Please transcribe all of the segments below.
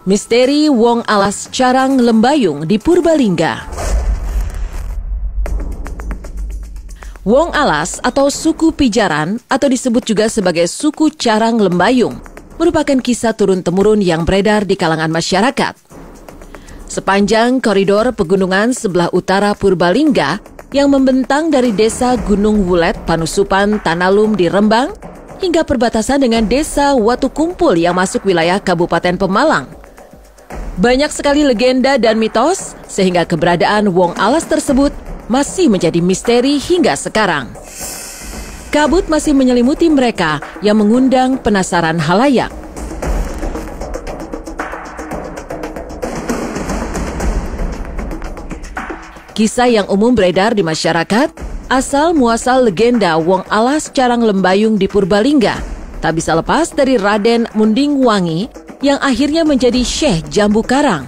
Misteri Wong Alas Carang Lembayung di Purbalingga. Wong Alas atau suku Pijaran atau disebut juga sebagai suku Carang Lembayung merupakan kisah turun-temurun yang beredar di kalangan masyarakat. Sepanjang koridor pegunungan sebelah utara Purbalingga yang membentang dari desa Gunung Wulet, Panusupan, Tanalum di Rembang hingga perbatasan dengan desa Watu Kumpul yang masuk wilayah Kabupaten Pemalang. Banyak sekali legenda dan mitos sehingga keberadaan Wong Alas tersebut masih menjadi misteri hingga sekarang. Kabut masih menyelimuti mereka yang mengundang penasaran halayak. Kisah yang umum beredar di masyarakat, asal muasal legenda Wong Alas Carang Lembayung di Purbalingga tak bisa lepas dari Raden Munding Wangi yang akhirnya menjadi Syekh Jambu Karang.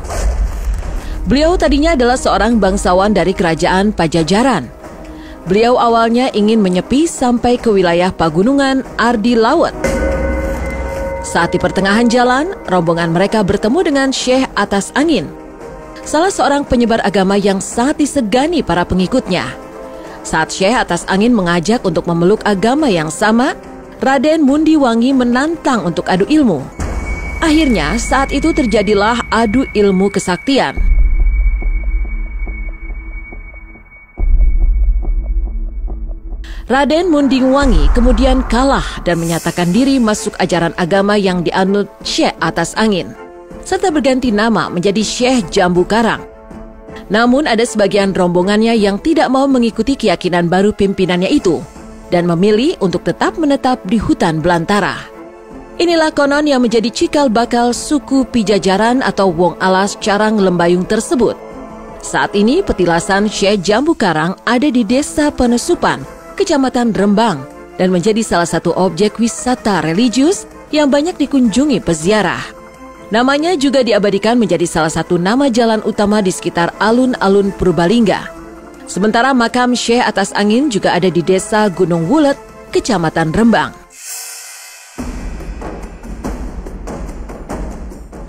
Beliau tadinya adalah seorang bangsawan dari kerajaan Pajajaran. Beliau awalnya ingin menyepi sampai ke wilayah Pagunungan Ardi Lawet. Saat di pertengahan jalan, rombongan mereka bertemu dengan Syekh Atas Angin, salah seorang penyebar agama yang sangat disegani para pengikutnya. Saat Syekh Atas Angin mengajak untuk memeluk agama yang sama, Raden Mundi Wangi menantang untuk adu ilmu. Akhirnya saat itu terjadilah adu ilmu kesaktian. Raden Munding Wangi kemudian kalah dan menyatakan diri masuk ajaran agama yang dianut Syekh Atas Angin, serta berganti nama menjadi Syekh Jambu Karang. Namun ada sebagian rombongannya yang tidak mau mengikuti keyakinan baru pimpinannya itu dan memilih untuk tetap menetap di hutan belantara. Inilah konon yang menjadi cikal bakal suku Pijajaran atau Wong Alas Carang Lembayung tersebut. Saat ini petilasan Syekh Jambu Karang ada di Desa Panusupan, Kecamatan Rembang, dan menjadi salah satu objek wisata religius yang banyak dikunjungi peziarah. Namanya juga diabadikan menjadi salah satu nama jalan utama di sekitar alun-alun Purbalingga. Sementara makam Syekh Atas Angin juga ada di Desa Gunung Wulet, Kecamatan Rembang.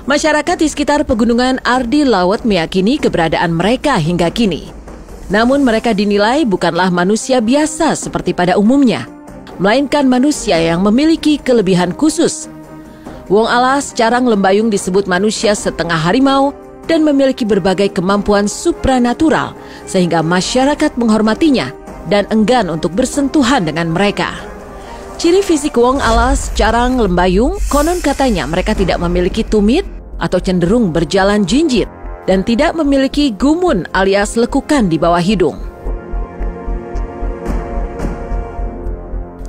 Masyarakat di sekitar pegunungan Ardi Lawet meyakini keberadaan mereka hingga kini. Namun mereka dinilai bukanlah manusia biasa seperti pada umumnya, melainkan manusia yang memiliki kelebihan khusus. Wong Alas Carang Lembayung disebut manusia setengah harimau dan memiliki berbagai kemampuan supranatural sehingga masyarakat menghormatinya dan enggan untuk bersentuhan dengan mereka. Ciri fisik Wong Alas Carang Lembayung konon katanya mereka tidak memiliki tumit atau cenderung berjalan jinjit dan tidak memiliki gumun alias lekukan di bawah hidung.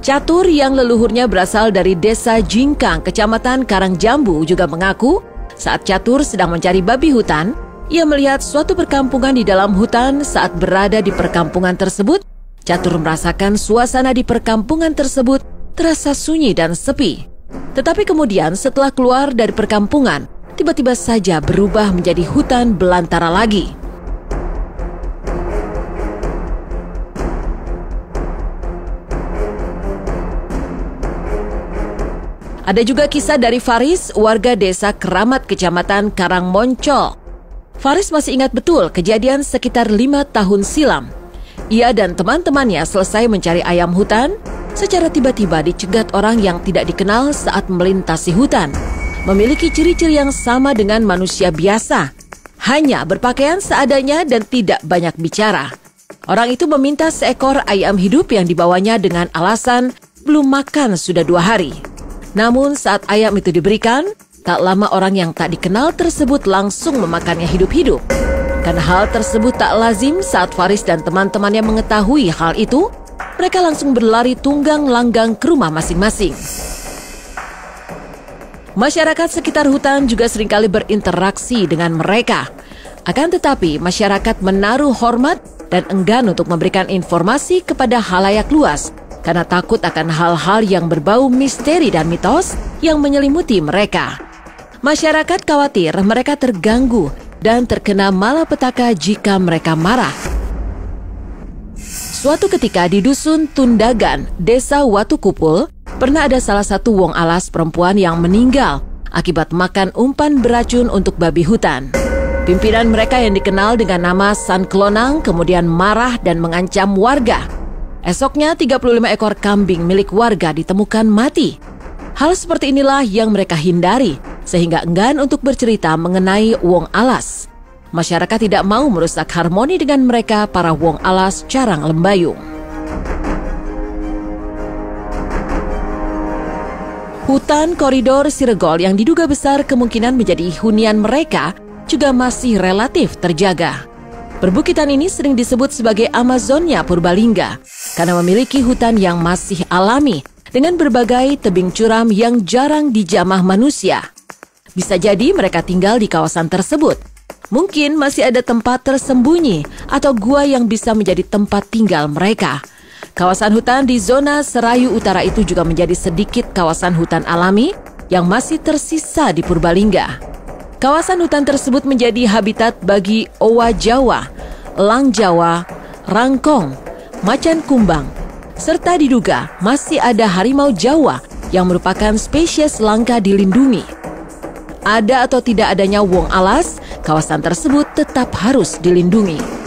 Catur yang leluhurnya berasal dari Desa Jingkang, Kecamatan Karangjambu juga mengaku saat Catur sedang mencari babi hutan, ia melihat suatu perkampungan di dalam hutan. Saat berada di perkampungan tersebut, Catur merasakan suasana di perkampungan tersebut terasa sunyi dan sepi. Tetapi kemudian setelah keluar dari perkampungan, tiba-tiba saja berubah menjadi hutan belantara lagi. Ada juga kisah dari Faris, warga desa Keramat, Kecamatan Karangmoncol. Faris masih ingat betul kejadian sekitar 5 tahun silam. Ia dan teman-temannya selesai mencari ayam hutan, secara tiba-tiba dicegat orang yang tidak dikenal saat melintasi hutan. Memiliki ciri-ciri yang sama dengan manusia biasa, hanya berpakaian seadanya dan tidak banyak bicara. Orang itu meminta seekor ayam hidup yang dibawanya dengan alasan belum makan sudah 2 hari. Namun saat ayam itu diberikan, tak lama orang yang tak dikenal tersebut langsung memakannya hidup-hidup. Karena hal tersebut tak lazim, saat Faris dan teman-temannya mengetahui hal itu, mereka langsung berlari tunggang langgang ke rumah masing-masing. Masyarakat sekitar hutan juga seringkali berinteraksi dengan mereka. Akan tetapi, masyarakat menaruh hormat dan enggan untuk memberikan informasi kepada halayak luas karena takut akan hal-hal yang berbau misteri dan mitos yang menyelimuti mereka. Masyarakat khawatir mereka terganggu dan terkena malapetaka jika mereka marah. Suatu ketika di Dusun Tundagan, Desa Watu Kupul, pernah ada salah satu Wong Alas perempuan yang meninggal akibat makan umpan beracun untuk babi hutan. Pimpinan mereka yang dikenal dengan nama San Klonang kemudian marah dan mengancam warga. Esoknya 35 ekor kambing milik warga ditemukan mati. Hal seperti inilah yang mereka hindari, sehingga enggan untuk bercerita mengenai Wong Alas. Masyarakat tidak mau merusak harmoni dengan mereka, para Wong Alas Carang Lembayung. Hutan koridor Siregol yang diduga besar kemungkinan menjadi hunian mereka juga masih relatif terjaga. Perbukitan ini sering disebut sebagai Amazonia Purbalingga karena memiliki hutan yang masih alami dengan berbagai tebing curam yang jarang dijamah manusia. Bisa jadi mereka tinggal di kawasan tersebut. Mungkin masih ada tempat tersembunyi atau gua yang bisa menjadi tempat tinggal mereka. Kawasan hutan di zona Serayu Utara itu juga menjadi sedikit kawasan hutan alami yang masih tersisa di Purbalingga. Kawasan hutan tersebut menjadi habitat bagi owa Jawa, elang Jawa, rangkong, macan kumbang, serta diduga masih ada harimau Jawa yang merupakan spesies langka dilindungi. Ada atau tidak adanya Wong Alas, kawasan tersebut tetap harus dilindungi.